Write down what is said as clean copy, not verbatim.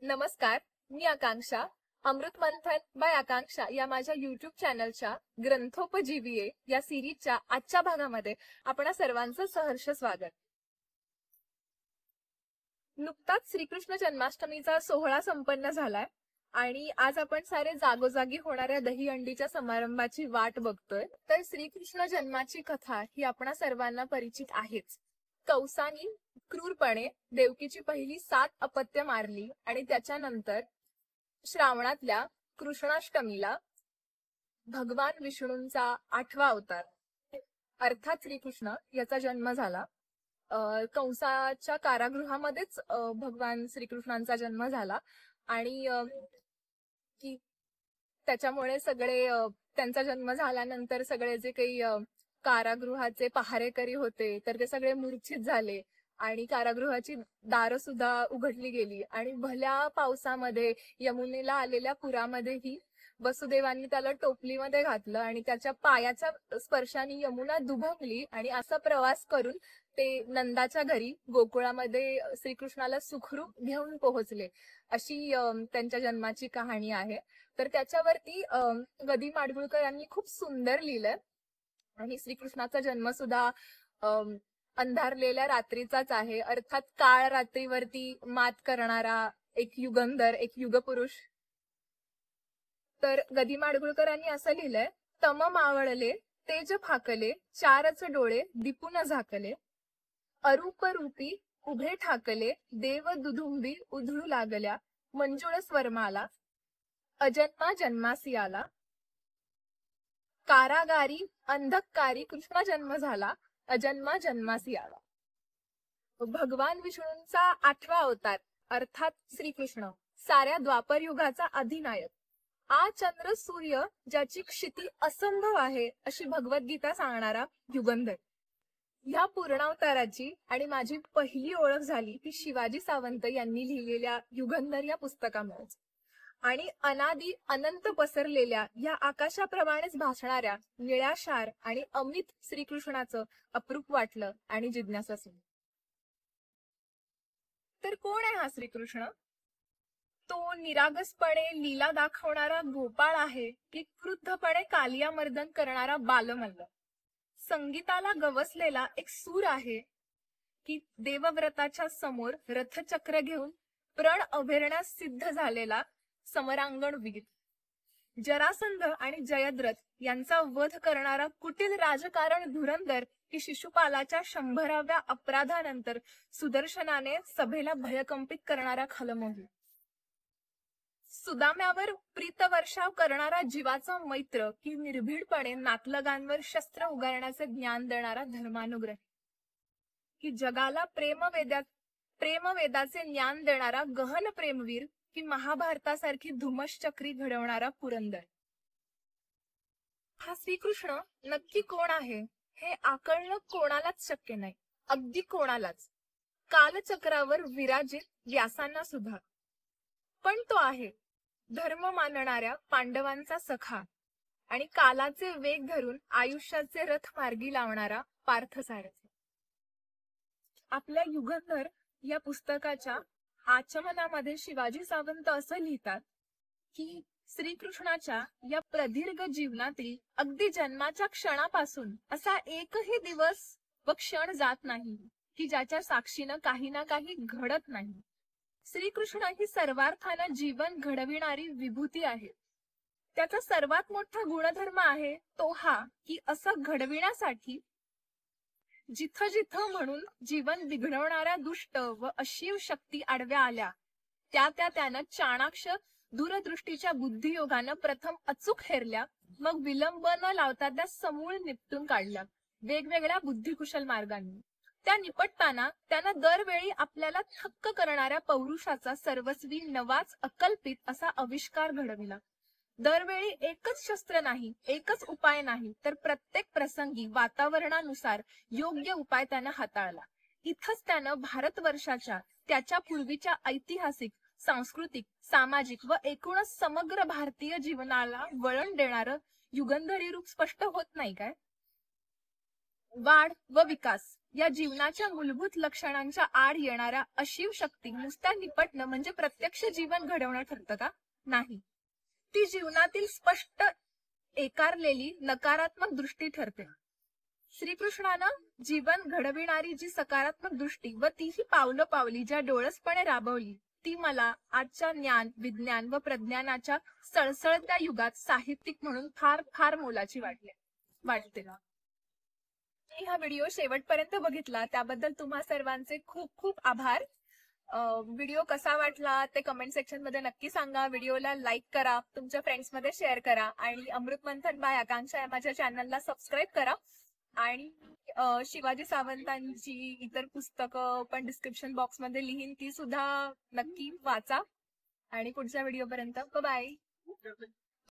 नमस्कार, मी आकांक्षा. अमृत मंथन बाय आकांक्षा या माझ्या युट्यूब चॅनलच्या ग्रंथोपजीवीये या सिरीजच्या आजच्या भागामध्ये आपणा सर्वांचं सहर्ष स्वागत. नुकताच श्रीकृष्ण जन्माष्टमीचा सोहळा संपन्न झालाय आणि आज आपण सारे जागोजागी होणाऱ्या दहीहंडीच्या समारंभाची वाट बघतोय. तर श्रीकृष्ण जन्माची कथा ही आपणा सर्वांना परिचित आहेच. कंसानी क्रूरपणे देवकीची पहिली 7 अपत्य मारली आणि त्याच्यानंतर श्रावणातल्या कृष्णाष्टमीला भगवान विष्णूंचा 8वा अवतार अर्थात श्रीकृष्ण याचा जन्म झाला. कंसाच्या कारागृहामध्येच भगवान श्रीकृष्णांचा जन्म झाला आणि की त्याच्यामुळे सगळे त्यांचा जन्म झाल्यानंतर सगळे जे काही कारागृहाचे पहारेकरी होते तर ते सगळे मूर्छित झाले आणि कारागृहाची दारं सुद्धा उघडली गेली आणि भल्या पावसामध्ये यमुनेला आलेल्या पुरामध्येही वसुदेवांनी त्याला टोपलीमध्ये घातलं आणि त्याच्या पायाच्या स्पर्शाने यमुना दुभंगली आणि असा प्रवास करून ते नंदाच्या घरी गोकुळामध्ये श्रीकृष्णाला सुखरूप घेऊन पोहोचले. अशी त्यांच्या जन्माची कहाणी आहे. तर त्याच्यावरती गदी माडगुळकर यांनी खूप सुंदर लिहिलंय आणि श्रीकृष्णाचा जन्म सुद्धा अंधारलेल्या रात्रीचाच आहे. अर्थात काळ रात्रीवरती मात करणारा एक युगंधर, एक युगपुरुष. तर गदी माडगुळकर यांनी असं लिहिलंय, तम मावळले तेज फाकले, 4च डोळे दिपून झाकले, अरूप रूपी उभे ठाकले, देव दुधुंबी उधळू लागल्या, मंजुळ स्वरमाला, अजन्मा जन्मासी आला, कारागारी अंधकारी कृष्ण जन्म झाला, अजन्मा जन्मासी आला. भगवान विष्णूंचा 8वा अवतार अर्थात श्रीकृष्ण साऱ्या द्वापर युगाचा अधिनायक. आ चंद्र सूर्य ज्याची क्षिती असंभव आहे अशी भगवद्गीता सांगणारा युगंधर. ह्या पूर्णावताराची आणि माझी पहिली ओळख झाली ती शिवाजी सावंत यांनी लिहिलेल्या युगंधर या पुस्तकामुळेच. आणि अनादी अनंत पसरलेल्या या आकाशाप्रमाणेच भासणाऱ्या निळ्याशार आणि अमित श्रीकृष्णाचं अप्रूप वाटलं आणि जिज्ञासा सुरू. तर कोण आहे हा श्रीकृष्ण? तो निरागसपणे लीला दाखवणारा गोपाळ आहे की क्रुद्धपणे कालियामर्दन करणारा बालमल्ल? संगीताला गवसलेला एक सूर आहे की देवव्रताच्या समोर रथचक्र घेऊन प्रण अभेरण्यास सिद्ध झालेला समरांगण वीर? जरासंध आणि जयद्रथ यांचा वध करणारा कुटील राजकारण धुरंधर की शिशुपालाच्या 100व्या अपराधानंतर सुदर्शनाने सभेला भयकंपित करणारा खलमोही? सुदाम्यावर प्रीतवर्षाव करणारा जीवाचा मैत्र की निर्भीडपणे नातलगांवर शस्त्र उगारण्याचे ज्ञान देणारा धर्मानुग्रही? की जगाला प्रेमवेदाचे ज्ञान देणारा गहन प्रेमवीर की महाभारतासारखी धुमश्चक्री घडवणारा पुरंदर? हा श्रीकृष्ण नक्की कोण आहे हे आकळणं कोणालाच शक्य नाही, अगदी कोणालाच. कालचक्रावर विराजित व्यासांना सुद्धा. पण तो आहे धर्म मानणाऱ्या पांडवांचा सखा आणि कालाचे वेग धरून आयुष्याचे रथ मार्गी लावणारा पार्थसारथी. आपल्या युगंधर या पुस्तकाच्या आचमनामध्ये शिवाजी सावंत असं लिहितात की श्रीकृष्णाच्या या प्रदीर्घ जीवनातील अगदी जन्माच्या क्षणापासून असा एकही दिवस व क्षण जात नाही की ज्याच्या साक्षीनं काही ना काही घडत नाही. श्रीकृष्ण ही सर्वार्थानं जीवन घडविणारी विभूती आहे. त्याचा सर्वात मोठा गुणधर्म आहे तो हा की असं घडविण्यासाठी जिथं जिथं म्हणून जीवन बिघडवणाऱ्या दुष्ट व अशीव शक्ती आडव्या आल्या त्या त्यानं चाणाक्ष दूरदृष्टीच्या बुद्धियोगानं प्रथम अचूक हेरल्या, मग विलंब न लावता त्या समूळ निपटून काढल्या वेगवेगळ्या बुद्धिकुशल मार्गांनी. त्या निपटताना त्यानं दरवेळी आपल्याला थक्क करणाऱ्या पौरुषाचा सर्वस्वी नवाच अकल्पित असा आविष्कार घडविला. दरवेळी एकच शस्त्र नाही, एकच उपाय नाही, तर प्रत्येक प्रसंगी वातावरणानुसार योग्य उपाय त्यानं हाताळला. इथंच त्यानं भारतवर्षाच्या त्याच्या पूर्वीच्या ऐतिहासिक, सांस्कृतिक, सामाजिक व एकूणच समग्र भारतीय जीवनाला वळण देणारं युगंधरी रूप स्पष्ट होत नाही काय? वाढ व विकास या जीवनाच्या मूलभूत लक्षणांच्या आड येणाऱ्या अशीव शक्ती नुसत्या निपटणं म्हणजे प्रत्यक्ष जीवन घडवणं ठरतं का? नाही. ती जीवनातील स्पष्ट एकारलेली नकारात्मक दृष्टी ठरते. श्रीकृष्णानं जीवन घडविणारी जी सकारात्मक दृष्टी व तीही पावलोपावली ज्या डोळसपणे राबवली ती मला आजच्या ज्ञान विज्ञान व प्रज्ञानाच्या सळसळत्या युगात साहित्यिक म्हणून फार फार मोलाची वाटते. मी हा व्हिडिओ शेवटपर्यंत बघितला त्याबद्दल तुम्हा सर्वांचे खूप खूप आभार. व्हिडिओ कसा वाटला ते कमेंट सेक्शन मध्ये नक्की सांगा. व्हिडिओला लाईक करा, तुमच्या फ्रेंड्स मध्ये शेअर करा आणि अमृत मंथन बाय आकांक्षा या माझ्या चॅनलला सबस्क्राईब करा. आणि शिवाजी सावंतांची इतर पुस्तकं पण डिस्क्रिप्शन बॉक्स मध्ये लिहीन, ती सुद्धा नक्की वाचा. आणि पुढच्या व्हिडिओ पर्यंत बाय.